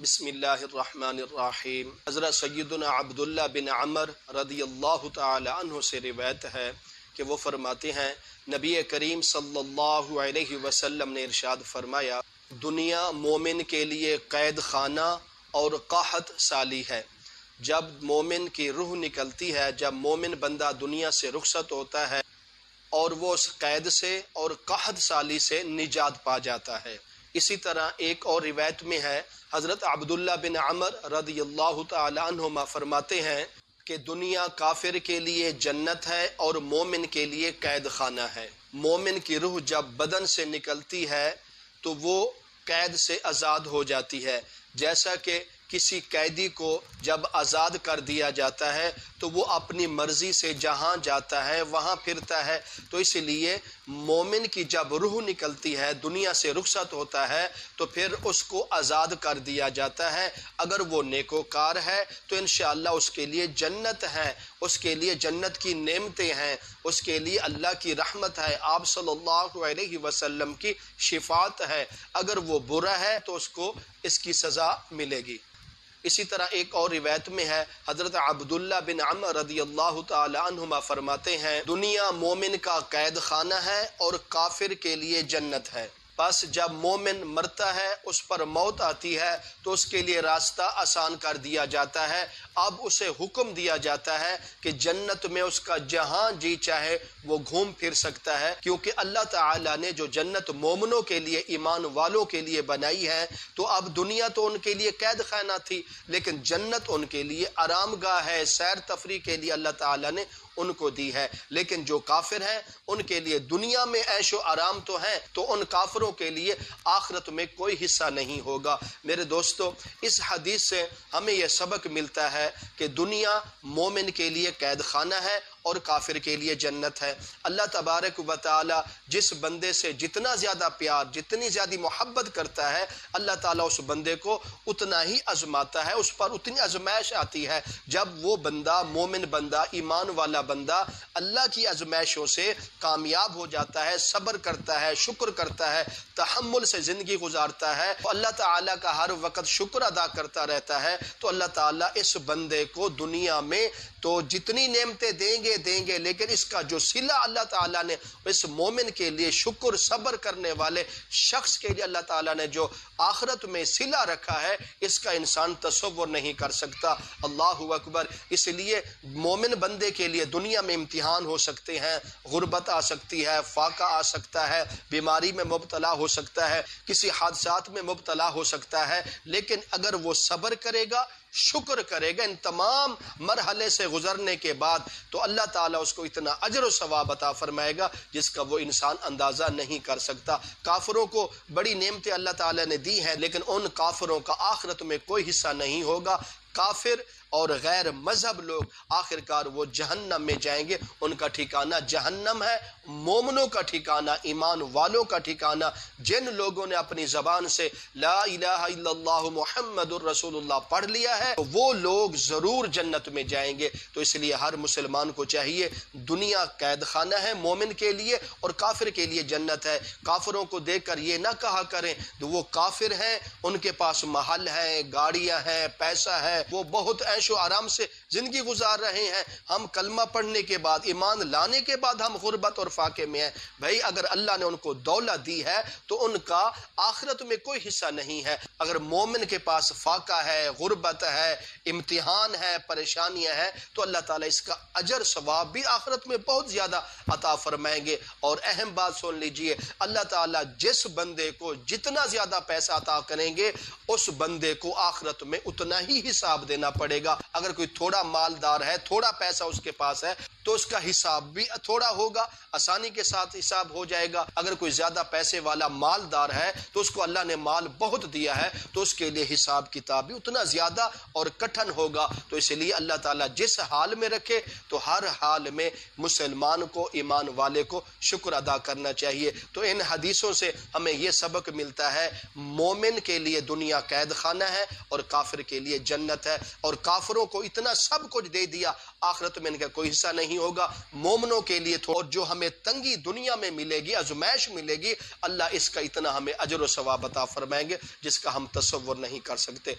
بسم اللہ الرحمن الرحیم۔ حضرت سیدنا عبداللہ بن عمر رضی اللہ تعالی عنہ سے روایت ہے کہ وہ فرماتے ہیں نبی کریم صلی اللہ علیہ وسلم نے ارشاد فرمایا، دنیا مومن کے لیے قید خانہ اور قحط سالی ہے۔ جب مومن کی روح نکلتی ہے، جب مومن بندہ دنیا سے رخصت ہوتا ہے اور وہ اس قید سے اور قحط سالی سے نجات پا جاتا ہے۔ اسی طرح ایک اور روایت میں ہے، حضرت عبداللہ بن عمر رضی اللہ تعالی عنہما فرماتے ہیں کہ دنیا کافر کے لیے جنت ہے اور مومن کے لیے قید خانہ ہے۔ مومن کی روح جب بدن سے نکلتی ہے تو وہ قید سے آزاد ہو جاتی ہے، جیسا کہ کسی قیدی کو جب آزاد کر دیا جاتا ہے تو وہ اپنی مرضی سے جہاں جاتا ہے وہاں پھرتا ہے۔ تو اس لیے مومن کی جب روح نکلتی ہے، دنیا سے رخصت ہوتا ہے، تو پھر اس کو آزاد کر دیا جاتا ہے۔ اگر وہ نیکوکار ہے تو انشاءاللہ اس کے لیے جنت ہے، اس کے لیے جنت کی نعمتیں ہیں، اس کے لیے اللہ کی رحمت ہے، آپ صلی اللہ علیہ وسلم کی شفاعت ہے۔ اگر وہ برا ہے تو اس کو اس کی سزا ملے گی۔ اسی طرح ایک اور روایت میں ہے، حضرت عبداللہ بن عمر رضی اللہ تعالی عنہما فرماتے ہیں، دنیا مومن کا قید خانہ ہے اور کافر کے لیے جنت ہے۔ پس جب مومن مرتا ہے، اس پر موت آتی ہے تو اس کے لیے راستہ آسان کر دیا جاتا ہے۔ اب اسے حکم دیا جاتا ہے کہ جنت میں اس کا جہاں جی چاہے وہ گھوم پھر سکتا ہے، کیونکہ اللہ تعالیٰ نے جو جنت مومنوں کے لیے، ایمان والوں کے لیے بنائی ہے، تو اب دنیا تو ان کے لیے قید خانہ تھی، لیکن جنت ان کے لیے آرام گاہ ہے، سیر تفریح کے لیے اللہ تعالیٰ نے ان کو دی ہے۔ لیکن جو کافر ہیں ان کے لیے دنیا میں عیش و آرام تو ہیں، تو ان کافروں کے لیے آخرت میں کوئی حصہ نہیں ہوگا۔ میرے دوستو، اس حدیث سے ہمیں یہ سبق ملتا ہے کہ دنیا مومن کے لیے قید خانہ ہے اور کافر کے لیے جنت ہے۔ اللہ تبارک و تعالی جس بندے سے جتنا زیادہ پیار، جتنی زیادہ محبت کرتا ہے، اللہ تعالیٰ اس بندے کو اتنا ہی آزماتا ہے، اس پر اتنی آزمائش آتی ہے۔ جب وہ بندہ، مومن بندہ، ایمان والا بندہ اللہ کی آزمائشوں سے کامیاب ہو جاتا ہے، صبر کرتا ہے، شکر کرتا ہے، تحمل سے زندگی گزارتا ہے، تو اللہ تعالیٰ کا ہر وقت شکر ادا کرتا رہتا ہے، تو اللہ تعالیٰ اس بندے کو دنیا میں تو جتنی نعمتیں دیں گے، لیکن اس کا جو صلہ اللہ تعالیٰ نے اس مومن کے لیے، شکر صبر کرنے والے شخص کے لیے اللہ تعالیٰ نے جو آخرت میں صلہ رکھا ہے، اس کا انسان تصور نہیں کر سکتا۔ اللہ اکبر۔ اس لیے مومن بندے کے لیے دنیا میں امتحان ہو سکتے ہیں، غربت آ سکتی ہے، فاقہ آ سکتا ہے، بیماری میں مبتلا ہو سکتا ہے، کسی حادثات میں مبتلا ہو سکتا ہے، لیکن اگر وہ صبر کرے گا، شکر کرے گا، ان تمام مرحلے سے گزرنے کے بعد، تو اللہ تعالیٰ اس کو اتنا اجر و ثواب عطا فرمائے گا جس کا وہ انسان اندازہ نہیں کر سکتا۔ کافروں کو بڑی نعمتیں اللہ تعالیٰ نے دی ہیں، لیکن ان کافروں کا آخرت میں کوئی حصہ نہیں ہوگا۔ کافر اور غیر مذہب لوگ آخرکار وہ جہنم میں جائیں گے، ان کا ٹھکانہ جہنم ہے۔ مومنوں کا ٹھکانہ، ایمان والوں کا ٹھکانہ، جن لوگوں نے اپنی زبان سے لا الہ الا اللہ محمد الرسول اللہ پڑھ لیا ہے، وہ لوگ ضرور جنت میں جائیں گے۔ تو اس لیے ہر مسلمان کو چاہیے، دنیا قید خانہ ہے مومن کے لیے اور کافر کے لیے جنت ہے۔ کافروں کو دیکھ کر یہ نہ کہا کریں کہ وہ کافر ہیں، ان کے پاس محل ہے، گاڑیاں ہیں، پیسہ ہے، وہ بہت عیش و آرام سے زندگی گزار رہے ہیں، ہم کلمہ پڑھنے کے بعد، ایمان لانے کے بعد ہم غربت اور فاقے میں ہیں۔ بھائی اگر اللہ نے ان کو دولت دی ہے تو ان کا آخرت میں کوئی حصہ نہیں ہے۔ اگر مومن کے پاس فاقہ ہے، غربت ہے، امتحان ہے، پریشانیاں ہیں، تو اللہ تعالیٰ اس کا اجر ثواب بھی آخرت میں بہت زیادہ عطا فرمائیں گے۔ اور اہم بات سن لیجئے، اللہ تعالیٰ جس بندے کو جتنا زیادہ پیسہ عطا کریں گے، اس بندے کو آخرت میں اتنا ہی حساب دینا پڑے گا۔ اگر کوئی تھوڑا مالدار ہے، تھوڑا پیسہ اس کے پاس ہے، تو اس کا حساب بھی تھوڑا ہوگا، آسانی کے ساتھ حساب ہو جائے گا۔ اگر کوئی زیادہ پیسے والا مالدار ہے تو اس کو اللہ نے مال بہت دیا ہے، تو اس کے لیے حساب کتاب بھی اتنا زیادہ اور کٹھن ہوگا۔ تو اس لیے اللہ تعالیٰ جس حال میں رکھے، تو ہر حال میں مسلمان کو، ایمان والے کو شکر ادا کرنا چاہیے۔ تو ان حدیثوں سے ہمیں یہ سبق ملتا ہے، مومن کے لیے دنیا قید خانہ ہے اور کافر کے لیے جنت ہے، اور کافروں کو اتنا سب کچھ دے دیا، آخرت میں ان کا کوئی حصہ نہیں ہوگا۔ مومنوں کے لیے اور جو ہمیں تنگی دنیا میں ملے گی، آزمائش ملے گی، اللہ اس کا اتنا ہمیں اجر و ثواب عطا فرمائیں گے جس کا ہم تصور نہیں کر سکتے۔